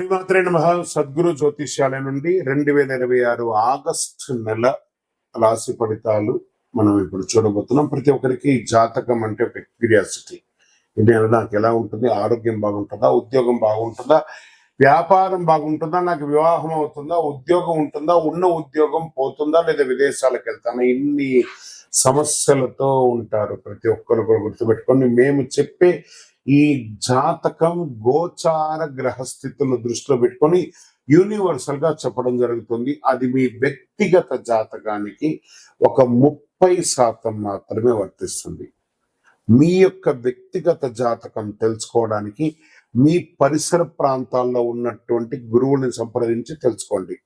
శ్రీమాత్రే నమః. సద్గురు జ్యోతిష్యాలయం నుండి 2026 ఆగస్టు నెల రాశి ఫలితాలు మనం ఇప్పుడు చూడబోతున్నాం. ప్రతి ఒక్కరికి జాతకం అంటే ఒక క్యూరియాసిటీ. ఈ నెల నాకు ఎలా ఉంటుంది, ఆరోగ్యం బాగుంటుందా, ఉద్యోగం బాగుంటుందా, వ్యాపారం బాగుంటుందా, నాకు వివాహం అవుతుందా, ఉద్యోగం ఉంటుందా, ఉన్న ఉద్యోగం పోతుందా, లేదా విదేశాలకు వెళ్తానా, ఇన్ని సమస్యలతో ఉంటారు ప్రతి ఒక్కరు కూడా. గుర్తుపెట్టుకొని మేము చెప్పే ఈ జాతకం గోచార గ్రహస్థితులను దృష్టిలో పెట్టుకొని యూనివర్సల్ గా చెప్పడం జరుగుతుంది. అది మీ వ్యక్తిగత జాతకానికి ఒక 30% మాత్రమే వర్తిస్తుంది. మీ యొక్క వ్యక్తిగత జాతకం తెలుసుకోవడానికి మీ పరిసర ప్రాంతాల్లో ఉన్నటువంటి గురువుని సంప్రదించి తెలుసుకోండి.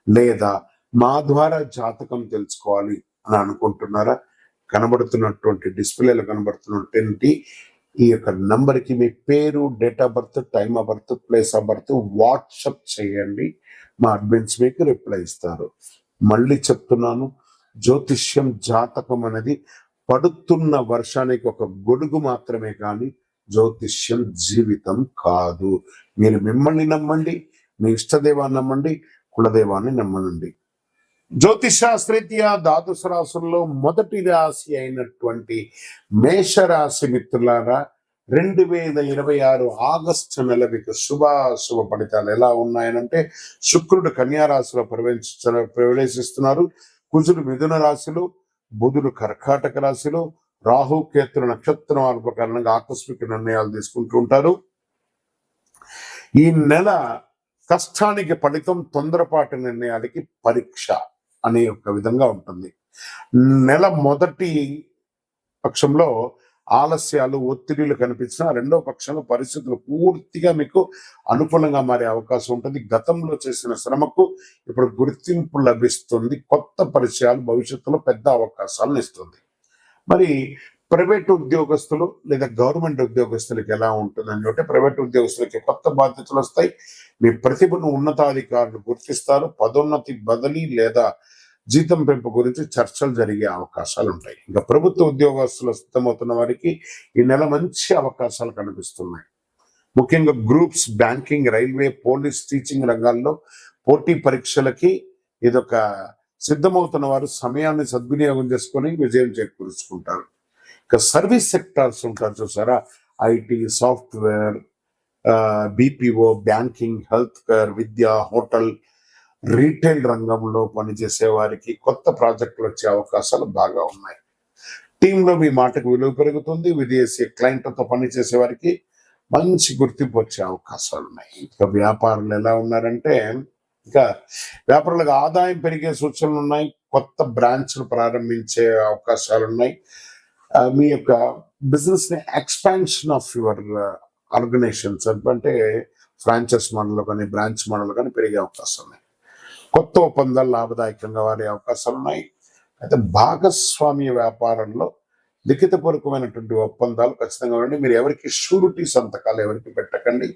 లేదా మా ద్వారా జాతకం తెలుసుకోవాలి అని అనుకుంటున్నారా? కనబడుతున్నటువంటి డిస్ప్లేలో కనబడుతున్నటువంటి ఈ యొక్క నంబర్కి మీ పేరు, date of birth, time of birth, place of birth WhatsApp చేయండి. మా అడ్మిన్స్ మీకు రిప్లై ఇస్తారు. మళ్ళీ చెప్తున్నాను, జ్యోతిష్యం జాతకం అనేది పడుతున్న వర్షానికి ఒక గొడుగు మాత్రమే కానీ జ్యోతిష్యం జీవితం కాదు. మీరు మిమ్మల్ని నమ్మండి, మీ ఇష్టదేవాన్ని నమ్మండి, కులదేవాన్ని నమ్మనండి. జ్యోతిషాస్త్రీత్యా ద్వాదశ రాశుల్లో మొదటి రాశి అయినటువంటి మేషరాశి మిత్రులారా, 2026 ఆగస్టు నెల మీకు శుభాశుభ ఫలితాలు ఎలా ఉన్నాయనంటే, శుక్రుడు కన్యా రాశిలో ప్రవేశిస్తున్నారు, కుజుడు మిథున రాశిలో, బుధుడు కర్కాటక రాశిలో, రాహు కేతుల నక్షత్రం ప్రకారంగా ఆకస్మిక నిర్ణయాలు తీసుకుంటూ ఉంటారు. ఈ నెల కష్టానికి ఫలితం, తొందరపాటు నిర్ణయాలకి పరీక్ష అనే ఒక విధంగా ఉంటుంది. నెల మొదటి పక్షంలో ఆలస్యాలు, ఒత్తిడిలు కనిపించిన రెండో పక్షంలో పరిస్థితులు పూర్తిగా మీకు అనుకూలంగా మారే అవకాశం ఉంటుంది. గతంలో చేసిన శ్రమకు ఇప్పుడు గుర్తింపు లభిస్తుంది. కొత్త పరిచయాలు భవిష్యత్తులో పెద్ద అవకాశాలను ఇస్తుంది. మరి ప్రైవేట్ ఉద్యోగస్తులు లేదా గవర్నమెంట్ ఉద్యోగస్తులకి ఎలా ఉంటుందని అంటే, ప్రైవేట్ ఉద్యోగస్తులకి కొత్త బాధ్యతలు వస్తాయి. మీ ప్రతిభను ఉన్నతాధికారులు గుర్తిస్తారు. పదోన్నతి, బదిలీ లేదా జీతం పెంపు గురించి చర్చలు జరిగే అవకాశాలు ఉంటాయి. ఇంకా ప్రభుత్వ ఉద్యోగస్తులు సిద్ధమవుతున్న వారికి ఈ నెల మంచి అవకాశాలు కనిపిస్తున్నాయి. ముఖ్యంగా groups, banking, railway, police, teaching రంగాల్లో పోటీ పరీక్షలకి ఇదొక సిద్ధమవుతున్న వారు సమయాన్ని సద్వినియోగం చేసుకొని విజయం చేకూర్చుకుంటారు. ఇక సర్వీస్ సెక్టార్స్ ఉంటారు చూసారా, IT, software, BPO, banking, health care, Vidya, hotel, retail రంగంలో పనిచేసే వారికి కొత్త ప్రాజెక్టులు వచ్చే అవకాశాలు బాగా ఉన్నాయి. టీంలో మీ మాటకు విలువ పెరుగుతుంది. విదేశీ క్లయింట్లతో పనిచేసే వారికి మంచి గుర్తింపు వచ్చే అవకాశాలు ఉన్నాయి. ఇక వ్యాపారులు ఎలా ఉన్నారంటే, ఇంకా వ్యాపారులకు ఆదాయం పెరిగే సూచనలు ఉన్నాయి. కొత్త బ్రాంచ్లు ప్రారంభించే అవకాశాలు ఉన్నాయి. మీ యొక్క బిజినెస్ ని ఎక్స్పాన్షన్ ఆఫ్ యువర్ ఆర్గనైజేషన్స్ అంటే ఫ్రాంచైజ్ మోడల్ కానీ బ్రాంచ్ మోడల్ కానీ పెరిగే అవకాశం ఉన్నాయి. కొత్త ఒప్పందాలు లాభదాయకంగా వారే అవకాశాలు ఉన్నాయి. అయితే భాగస్వామ్య వ్యాపారంలో లిఖితపూర్వకమైనటువంటి ఒప్పందాలు ఖచ్చితంగా ఉండండి. మీరు ఎవరికి షూరిటీ సంతకాలు ఎవరికి పెట్టకండి,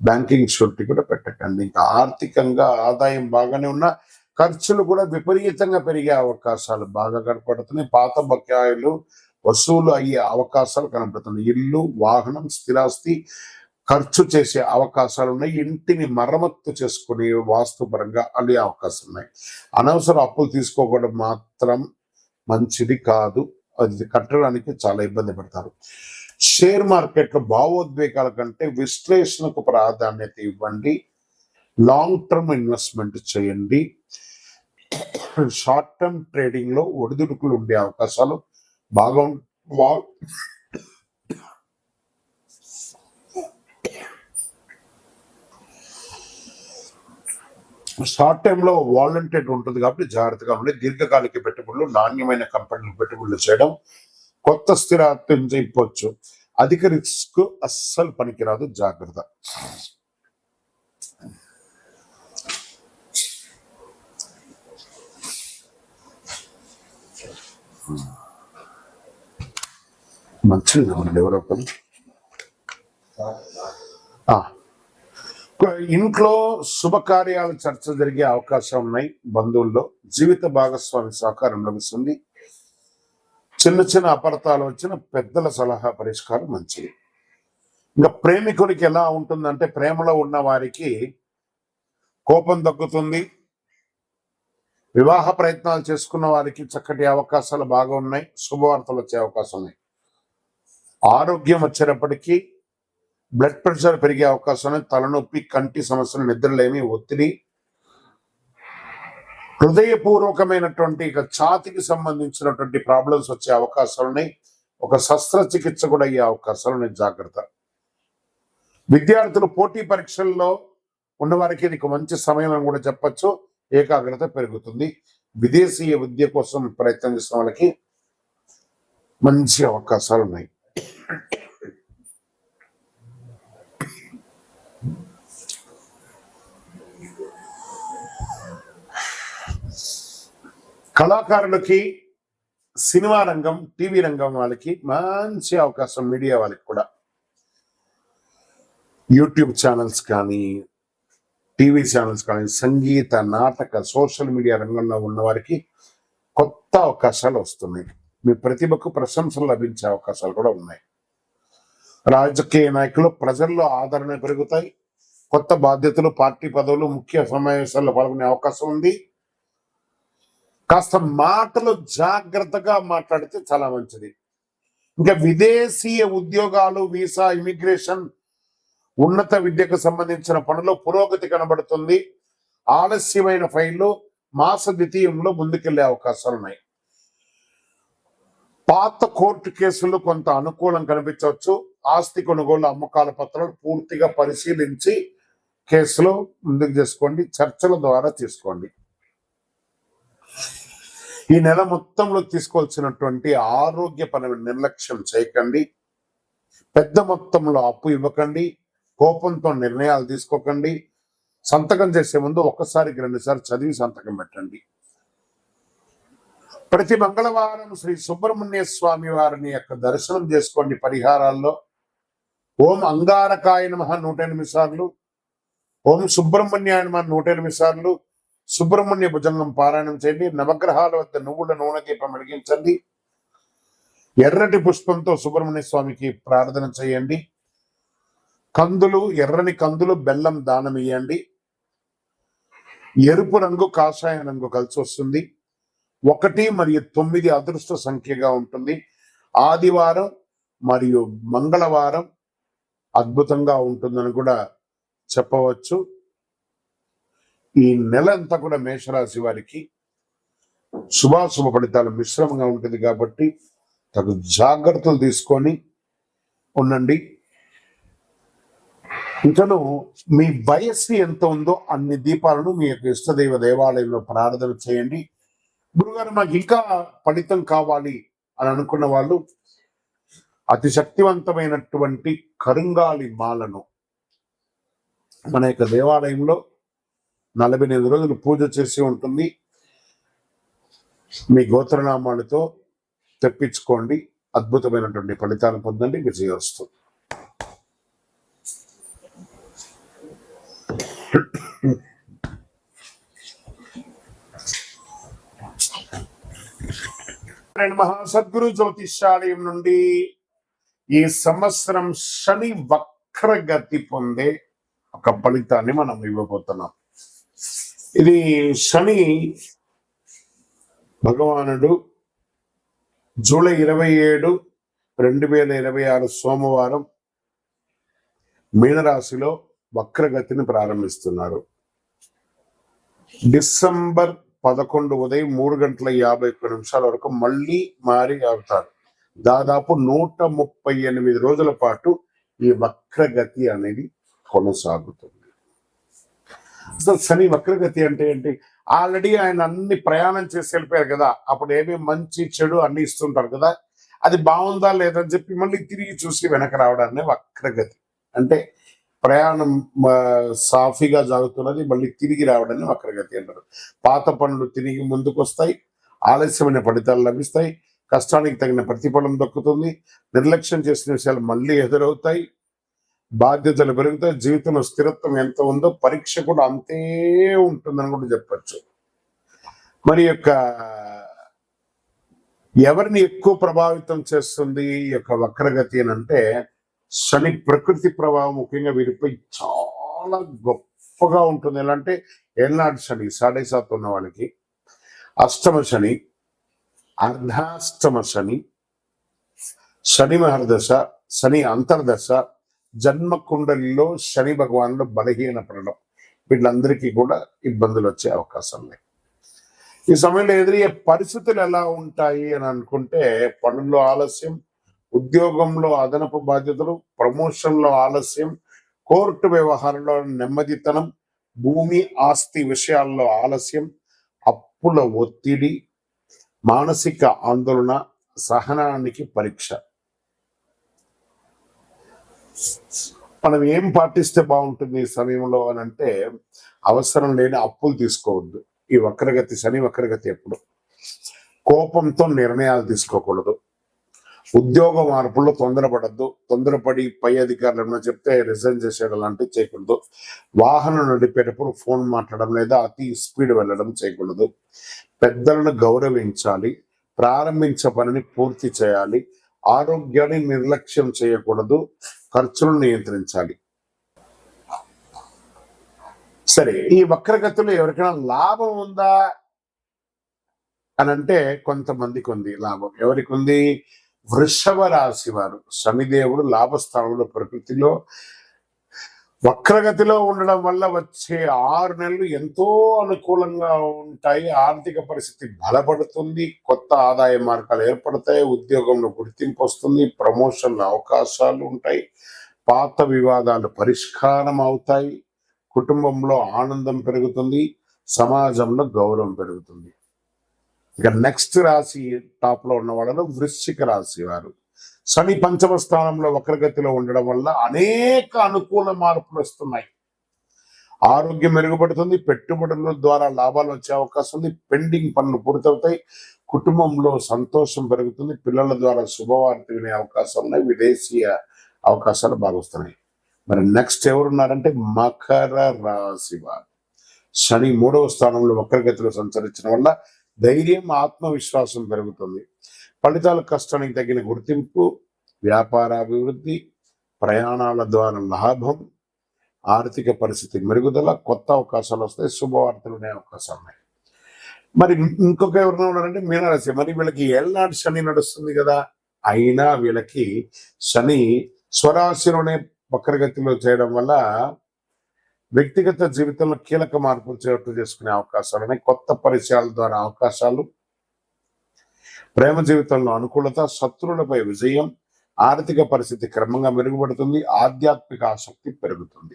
బ్యాంకింగ్ షూరిటీ కూడా పెట్టకండి. ఇంకా ఆర్థికంగా ఆదాయం బాగానే ఉన్నా ఖర్చులు కూడా విపరీతంగా పెరిగే అవకాశాలు బాగా కనపడుతున్నాయి. పాత బకాయిలు వసూలు అయ్యే అవకాశాలు కనపడుతున్నాయి. ఇల్లు, వాహనం, స్థిరాస్తి ఖర్చు చేసే అవకాశాలు ఉన్నాయి. ఇంటిని మరమ్మత్తు చేసుకుని వాస్తుపరంగా అనే అవకాశం ఉన్నాయి. అనవసర అప్పులు తీసుకోకూడదు మాత్రం మంచిది కాదు. అది కట్టడానికి చాలా ఇబ్బంది పడతారు. షేర్ మార్కెట్లో భావోద్వేగాల కంటే విశ్లేషణకు ప్రాధాన్యత ఇవ్వండి. లాంగ్ టర్మ్ ఇన్వెస్ట్మెంట్ చేయండి. షార్ట్ టర్మ్ ట్రేడింగ్ లో ఒడిదుడుకులు ఉండే అవకాశాలు బాగా షార్ట్ టైమ్ లో వాలంటీర్ ఉంటుంది కాబట్టి జాగ్రత్తగా ఉండి దీర్ఘకాలిక పెట్టుబడులు, నాణ్యమైన కంపెనీలకు పెట్టుబడులు చేయడం, కొత్త స్థిరాస్తి చెప్పొచ్చు. అధిక రిస్క్ అస్సలు పనికిరాదు, జాగ్రత్త. మంచిగా ఉండండి ఎవరో ఒకరు. ఇంట్లో శుభకార్యాలు చర్చ జరిగే అవకాశం ఉన్నాయి. బంధువుల్లో జీవిత భాగస్వామి సహకారం లభిస్తుంది. చిన్న చిన్న అపార్థాలు వచ్చిన పెద్దల సలహా పరిష్కారం మంచిది. ఇంకా ప్రేమికుడికి ఎలా ఉంటుందంటే, ప్రేమలో ఉన్న వారికి కోపం తగ్గుతుంది. వివాహ ప్రయత్నాలు చేసుకున్న వారికి చక్కటి అవకాశాలు బాగా ఉన్నాయి. శుభవార్తలు వచ్చే అవకాశం ఉన్నాయి. ఆరోగ్యం వచ్చేటప్పటికీ బ్లడ్ ప్రెషర్ పెరిగే అవకాశం ఉన్నాయి. తలనొప్పి, కంటి సమస్యలు, నిద్రలేమి, ఒత్తిడి, హృదయపూర్వకమైనటువంటి ఛాతికి సంబంధించినటువంటి ప్రాబ్లమ్స్ వచ్చే అవకాశాలు ఉన్నాయి. ఒక శస్త్రచికిత్స కూడా అయ్యే అవకాశాలు ఉన్నాయి. జాగ్రత్త. విద్యార్థులు పోటీ పరీక్షల్లో ఉన్నవారికి ఇది మంచి సమయం అని కూడా చెప్పచ్చు. ఏకాగ్రత పెరుగుతుంది. విదేశీయ విద్య కోసం ప్రయత్నం చేసిన వాళ్ళకి మంచి అవకాశాలు ఉన్నాయి. కళాకారులకి, సినిమా రంగం, టీవీ రంగం వాళ్ళకి మంచి అవకాశం. మీడియా వాళ్ళకి కూడా యూట్యూబ్ ఛానల్స్ కానీ, టీవీ ఛానల్స్ కానీ, సంగీత, నాటక, సోషల్ మీడియా రంగంలో ఉన్న వారికి కొత్త అవకాశాలు వస్తున్నాయి. మీ ప్రతిభకు ప్రశంసలు లభించే అవకాశాలు కూడా ఉన్నాయి. రాజకీయ నాయకులు, ప్రజల్లో ఆదరణ పెరుగుతాయి. కొత్త బాధ్యతలు, పార్టీ పదవులు, ముఖ్య సమావేశాల్లో పాల్గొనే అవకాశం ఉంది. కాస్త మాటలు జాగ్రత్తగా మాట్లాడితే చాలా మంచిది. ఇంకా విదేశీయ ఉద్యోగాలు, వీసా, ఇమిగ్రేషన్, ఉన్నత విద్యకు సంబంధించిన పనులు పురోగతి కనబడుతుంది. ఆలస్యమైన ఫైళ్లు మాస ద్వితీయంలో ముందుకెళ్లే అవకాశాలు ఉన్నాయి. పాత కోర్టు కేసులు కొంత అనుకూలం కనిపించవచ్చు. ఆస్తి కొనుగోలు, అమ్మకాల పత్రాలు పూర్తిగా పరిశీలించి కేసులో ముందుకు చేసుకోండి. చర్చల ద్వారా తీసుకోండి. ఈ నెల మొత్తంలో తీసుకోవాల్సినటువంటి ఆరోగ్యపరమైన నిర్లక్ష్యం చేయకండి. పెద్ద మొత్తంలో అప్పు ఇవ్వకండి. కోపంతో నిర్ణయాలు తీసుకోకండి. సంతకం చేసే ముందు ఒకసారికి 2 సార్లు చదివి సంతకం పెట్టండి. ప్రతి మంగళవారం శ్రీ సుబ్రహ్మణ్య స్వామి వారిని యొక్క దర్శనం చేసుకోండి. పరిహారాల్లో ఓం అంగారకాయ నమః 108 సార్లు, ఓం సుబ్రహ్మణ్యాయ నమః 108 సార్లు, సుబ్రహ్మణ్య భుజంగం పారాయణం చేయండి. నవగ్రహాల వద్ద నువ్వుల నూనె దీపం వెలిగించండి. ఎర్రటి పుష్పంతో సుబ్రహ్మణ్య స్వామికి ప్రార్థన చేయండి. కందులు, ఎర్రని కందులు, బెల్లం దానం ఇవ్వండి. ఎరుపు రంగు, కాషాయ రంగు కలిసి వస్తుంది. 1 మరియు 9 అదృష్ట సంఖ్యగా ఉంటుంది. ఆదివారం మరియు మంగళవారం అద్భుతంగా ఉంటుందని కూడా చెప్పవచ్చు. ఈ నెల అంతా కూడా మేషరాశి వారికి శుభాశుభ ఫలితాలు మిశ్రమంగా ఉంటుంది కాబట్టి తగు జాగ్రత్తలు తీసుకొని ఉండండి. ఇంకను మీ వయస్సు ఎంత ఉందో అన్ని దీపాలను మీ యొక్క ఇష్టదైవ దేవాలయంలో ప్రార్థన చేయండి. గురుగారు, మాకు ఇంకా ఫలితం కావాలి అని అనుకున్న వాళ్ళు అతి శక్తివంతమైనటువంటి కరుంగాలి మాలను మన యొక్క దేవాలయంలో 48 రోజులు పూజ చేసి ఉంటుంది. మీ గోత్రనామాలతో తెప్పించుకోండి. అద్భుతమైనటువంటి ఫలితాలు పొందండి. విజయోస్తు. మహాసద్గురు జ్యోతిష్యాలయం నుండి ఈ సంవత్సరం శని వక్రగతి పొందే ఒక ఫలితాన్ని మనం ఇవ్వబోతున్నాం. ఇది శని భగవానుడు జూలై 27, 2026 సోమవారం మీనరాశిలో వక్రగతిని ప్రారంభిస్తున్నారు. డిసెంబర్ 11 ఉదయం 3:51 వరకు మళ్ళీ మారి అవుతారు. దాదాపు 138 రోజుల పాటు ఈ వక్రగతి అనేది కొనసాగుతుంది. అసలు శని వక్రగతి అంటే ఏంటి? ఆల్రెడీ ఆయన అన్ని ప్రయాణం చేసి వెళ్ళిపోయారు కదా, అప్పుడు ఏమేమి మంచి చెడు అన్ని ఇస్తుంటారు కదా, అది బాగుందా లేదని చెప్పి మళ్ళీ తిరిగి చూసి వెనక రావడాన్ని వక్రగతి అంటే. ప్రయాణం సాఫీగా సాగుతున్నది, మళ్ళీ తిరిగి రావడాన్ని వక్రగతి అంటారు. పాత పనులు తిరిగి ముందుకు వస్తాయి, ఆలస్యమైన ఫలితాలు లభిస్తాయి, కష్టానికి తగిన ప్రతిఫలం దక్కుతుంది, నిర్లక్ష్యం చేసిన విషయాలు మళ్ళీ ఎదురవుతాయి, బాధ్యతలు పెరుగుతాయి, జీవితంలో స్థిరత్వం ఎంత ఉందో పరీక్ష కూడా అంతే ఉంటుందని కూడా చెప్పచ్చు. మరి యొక్క ఎవరిని ఎక్కువ ప్రభావితం చేస్తుంది ఈ యొక్క వక్రగతి అని అంటే, శని ప్రకృతి ప్రభావం ముఖ్యంగా వీరిపై చాలా రఫ్గా ఉంటుంది. ఎలా అంటే ఏళ్ళనాటి శని 7.5 ఉన్న వాళ్ళకి, అష్టమ శని, అర్ధాష్టమ శని, శని మహర్దశ, శని అంతర్దశ, జన్మ కుండలిలో శని భగవానుడు బలహీన పడడం, వీళ్ళందరికీ కూడా ఇబ్బందులు వచ్చే అవకాశం ఉన్నాయి. ఈ సమయంలో ఎదురయ్యే పరిస్థితులు ఎలా ఉంటాయి అని అనుకుంటే, పనుల్లో ఆలస్యం, ఉద్యోగంలో అదనపు బాధ్యతలు, ప్రమోషన్లో ఆలస్యం, కోర్టు వ్యవహారంలో నెమ్మదితనం, భూమి ఆస్తి విషయాల్లో ఆలస్యం, అప్పుల ఒత్తిడి, మానసిక ఆందోళన, సహనానికి పరీక్ష. మనం ఏం పాటిస్తే బాగుంటుంది ఈ సమయంలో అని అంటే, అవసరం లేని అప్పులు తీసుకోవద్దు. ఈ వక్రగతి శని వక్రగతి ఎప్పుడు కోపంతో నిర్ణయాలు తీసుకోకూడదు. ఉద్యోగ మార్పుల్లో తొందరపడద్దు. తొందరపడి పై అధికారులు ఏమైనా చెప్తే రిజైన్ చేసేయడం లాంటివి చేయకూడదు. వాహనం నడిపేటప్పుడు ఫోన్ మాట్లాడడం లేదా అతి స్పీడ్ వెళ్ళడం చేయకూడదు. పెద్దలను గౌరవించాలి. ప్రారంభించే పనిని పూర్తి చేయాలి. ఆరోగ్యాన్ని నిర్లక్ష్యం చేయకూడదు. ఖర్చులను నియంత్రించాలి. సరే, ఈ వక్రగతిలో ఎవరికైనా లాభం ఉందా అని అంటే కొంతమందికి ఉంది లాభం. ఎవరికి ఉంది? వృషభ రాశి వారు. శనిదేవుడు లాభస్థానంలో ప్రకృతిలో వక్రగతిలో ఉండడం వల్ల వచ్చే 6 నెలలు ఎంతో అనుకూలంగా ఉంటాయి. ఆర్థిక పరిస్థితి బలపడుతుంది. కొత్త ఆదాయ మార్గాలు ఏర్పడతాయి. ఉద్యోగంలో గుర్తింపు వస్తుంది. ప్రమోషన్ల అవకాశాలు ఉంటాయి. పాత వివాదాలు పరిష్కారం అవుతాయి. కుటుంబంలో ఆనందం పెరుగుతుంది. సమాజంలో గౌరవం పెరుగుతుంది. ఇక నెక్స్ట్ రాశి టాప్ లో ఉన్న వాళ్ళలో వృశ్చిక రాశి వారు. శని పంచమ స్థానంలో వక్రగతిలో ఉండడం వల్ల అనేక అనుకూల మార్పులు వస్తున్నాయి. ఆరోగ్యం మెరుగుపడుతుంది. పెట్టుబడుల ద్వారా లాభాలు వచ్చే అవకాశం ఉంది. పెండింగ్ పనులు పూర్తవుతాయి. కుటుంబంలో సంతోషం పెరుగుతుంది. పిల్లల ద్వారా శుభవార్త వినే అవకాశం ఉన్నాయి. విదేశీయ అవకాశాలు బాగా వస్తున్నాయి. మరి నెక్స్ట్ ఎవరున్నారంటే మకర రాశి వారు. శని 3వ స్థానంలో వక్రగతిలో సంచరించడం వల్ల ధైర్యం, ఆత్మవిశ్వాసం పెరుగుతుంది. ఫలితాల కష్టానికి తగిన గుర్తింపు, వ్యాపార అభివృద్ధి, ప్రయాణాల ద్వారా లాభం, ఆర్థిక పరిస్థితి మెరుగుదల, కొత్త అవకాశాలు వస్తాయి. శుభవార్తలు ఉండే అవకాశాలు ఉన్నాయి. మరి ఇంకొక ఎవరైనా ఉన్నారంటే మీనరాశి. మరి వీళ్ళకి ఏళ్ళనాటి శని నడుస్తుంది కదా, అయినా వీళ్ళకి శని స్వరాశిలోనే వక్రగతిలో చేయడం వల్ల వ్యక్తిగత జీవితంలో కీలక మార్పులు చోటు చేసుకునే అవకాశాలు ఉన్నాయి. కొత్త పరిచయాల ద్వారా అవకాశాలు, ప్రేమ జీవితంలో అనుకూలత, శత్రువులపై విజయం, ఆర్థిక పరిస్థితి క్రమంగా మెరుగుపడుతుంది. ఆధ్యాత్మిక ఆసక్తి పెరుగుతుంది.